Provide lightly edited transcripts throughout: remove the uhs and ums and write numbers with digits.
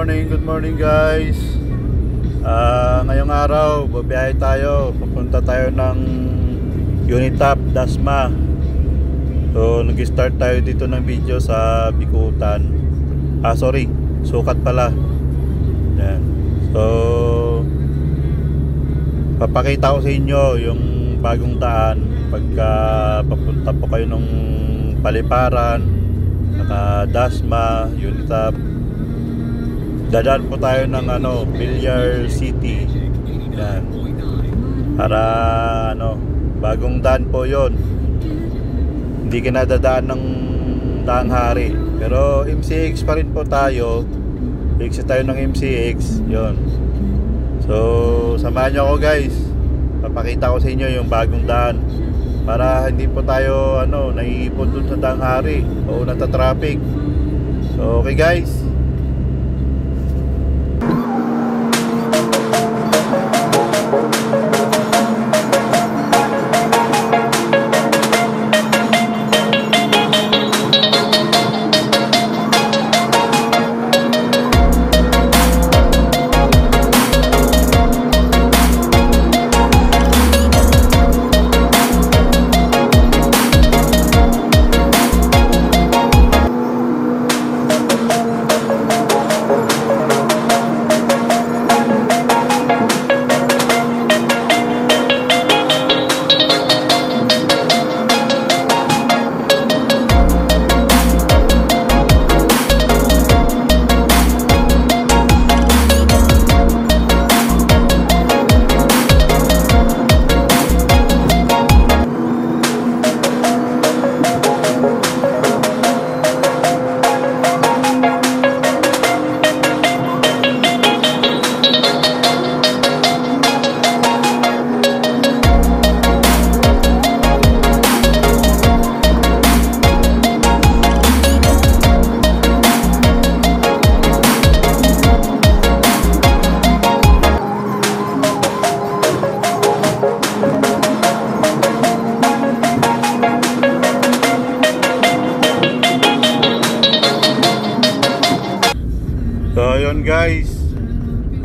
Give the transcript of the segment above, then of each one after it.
good morning guys. Ngayong araw, babiyahe tayo. Pupunta tayo ng Unitap, Dasma. So, nag-start tayo dito ng video sa Bikutan. Sukat pala. Yan. So, papakita ko sa inyo yung bagong daan pagka papunta po kayo ng Paliparan, Dasma, Unitap. Dadaan po tayo ng Villar City. Yan. Para bagong daan po 'yon. Hindi kinadadaan ng Daang Hari. Pero MCX pa rin po tayo. Exit tayo ng MCX, 'yon. So, samahan niyo ako guys. Papakita ko sa inyo yung bagong daan para hindi po tayo naiipon dun sa Daang Hari o natatraffic. So, okay guys. So ayun guys,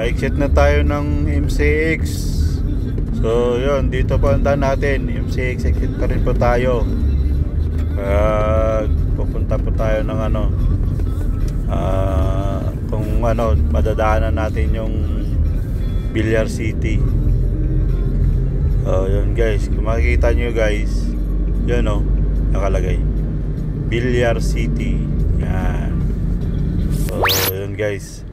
exit na tayo ng MCX. So yun, dito punta natin MCX, exit pa rin po tayo. Pupunta po tayo ng kung madadaanan natin yung Villar City. So yun guys, kung makikita nyo guys, yun nakalagay Villar City. Yan. So yun guys,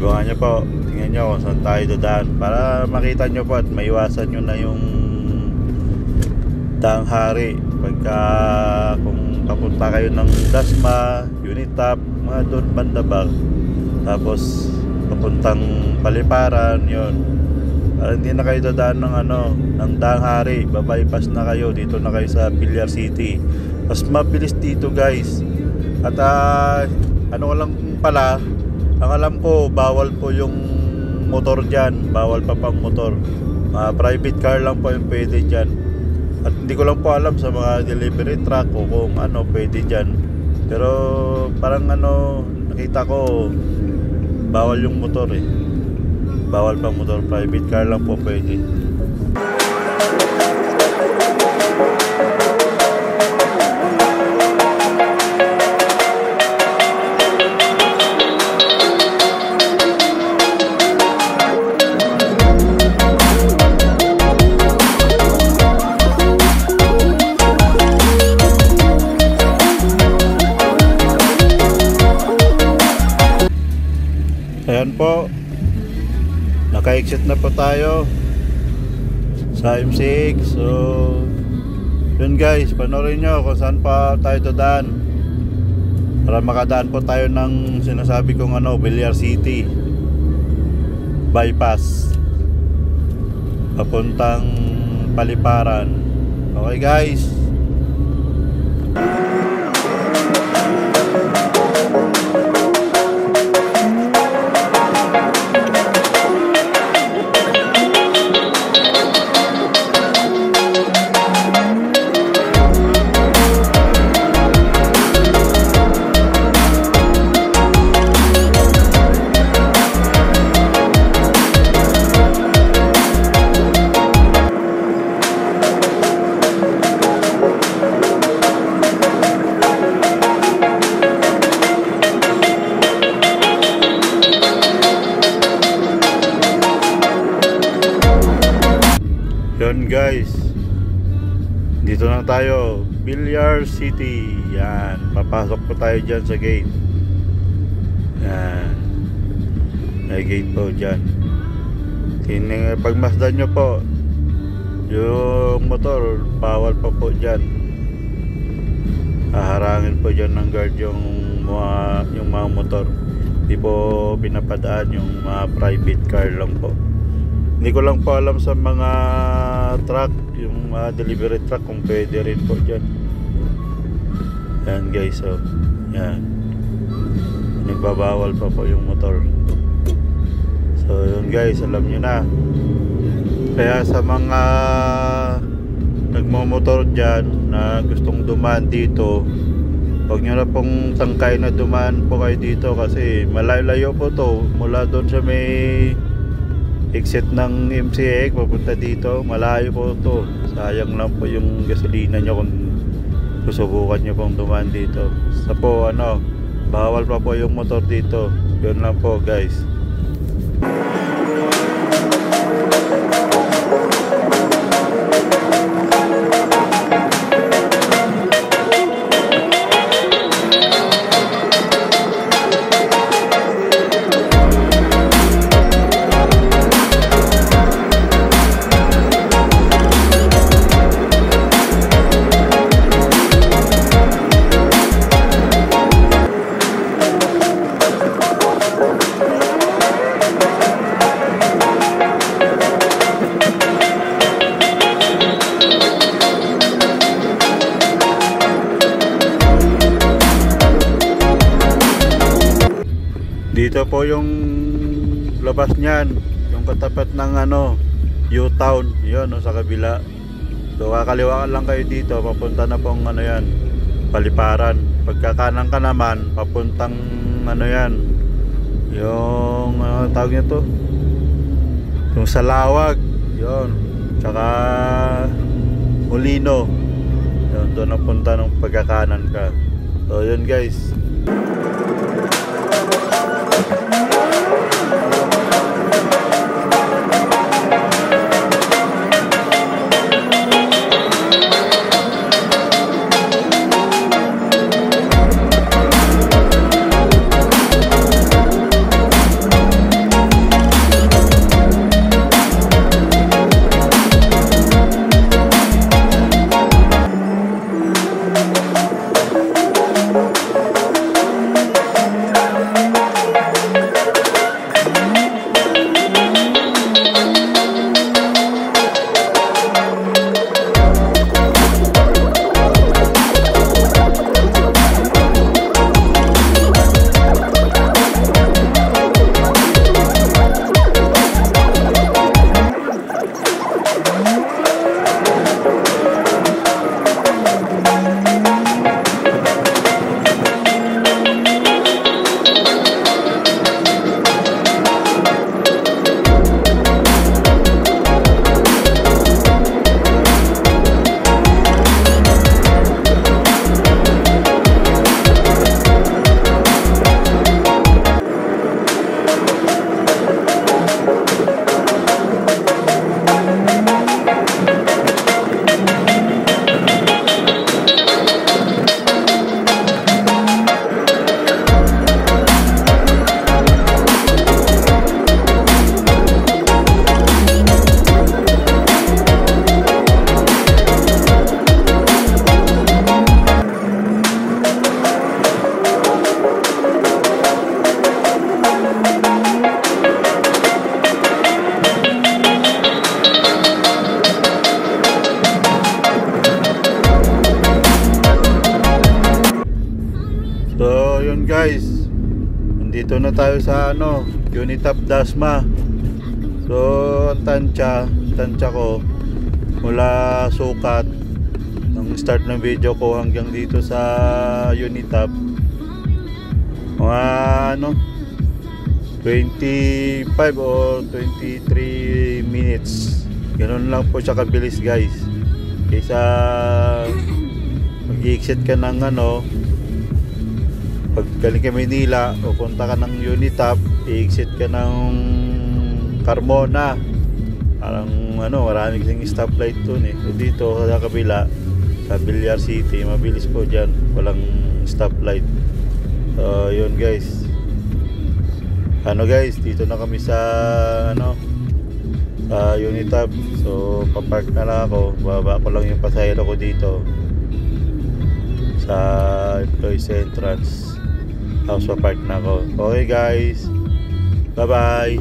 abangan nyo po, tingnan nyo kung saan tayo dadaan para makita nyo po at maiwasan nyo na yung Daang Hari pagka kung papunta kayo ng Dasma, Unitap, mga doon bandabag, tapos papuntang Paliparan, yun, para hindi na kayo dadaan ng Daang Hari, babypass na kayo, dito na kayo sa Villar City. Mas mabilis dito guys. At lang pala, ang alam ko, bawal po yung motor dyan, bawal pa pang motor. Private car lang po yung pwede dyan. At hindi ko lang po alam sa mga delivery truck o kung pwede dyan. Pero parang nakita ko, bawal yung motor bawal pang motor, private car lang po pwede. Ayan po, naka-exit na po tayo sa MCX. So yun guys, panoorin nyo kung saan pa tayo dadaan para makadaan po tayo ng sinasabi kong Villar City bypass papuntang Paliparan. Okay guys. Ayun guys, dito na tayo, Villar City. Yan, papasok po tayo dyan sa gate. Yan, may gate po dyan. Pagmasdan nyo po yung motor, bawal pa po dyan. Haharangin po dyan ng guard yung mga motor. Hindi po pinapadaan yung mga private car lang po. Hindi ko lang po alam sa mga truck, yung mga delivery truck, kung pwede rin po dyan. Yan guys, so yan, nagbabawal pa po yung motor. So yun guys, alam nyo na. Kaya sa mga nagmamotor dyan na gustong dumaan dito, huwag nyo na pong tangkay na dumaan po kayo dito, kasi malayo po to mula doon sa may exit ng MCX papunta dito. Malayo po to, sayang lang po yung gasolina nyo kung susubukan nyo pong dumaan dito. Sa po bawal pa po yung motor dito. Yun lang po guys. Dito po yung labas niyan, yung katapat ng U-Town, yun sa kabila. So kakaliwaan lang kayo dito, papunta na pong yan, Paliparan. Pagkakanan ka naman, papuntang yan, yung tawag nito, yung Salawag, yun, tsaka Molino, yun, doon napunta ng pagkakanan ka. So yun guys. So yun guys, nandito na tayo sa Unitap Dasma. So ang tansya ko mula Sukat, nung start ng video ko hanggang dito sa Unitap, mga 25 o 23 minutes. Ganun lang po siya kabilis guys. Kaysa mag-exit ka ng pag galing ka Manila o punta ka ng Unitap, i-exit ka ng Carmona, Parang marami kasing stoplight dun eh. So, dito sa kabila, sa Villar City, mabilis po dyan, walang stoplight. So yun guys, guys, dito na kami sa sa Unitab. So papark na lang ako, baba ko lang yung pasahero ko dito sa employees entrance, tapos papark na ako. Okay guys, bye bye.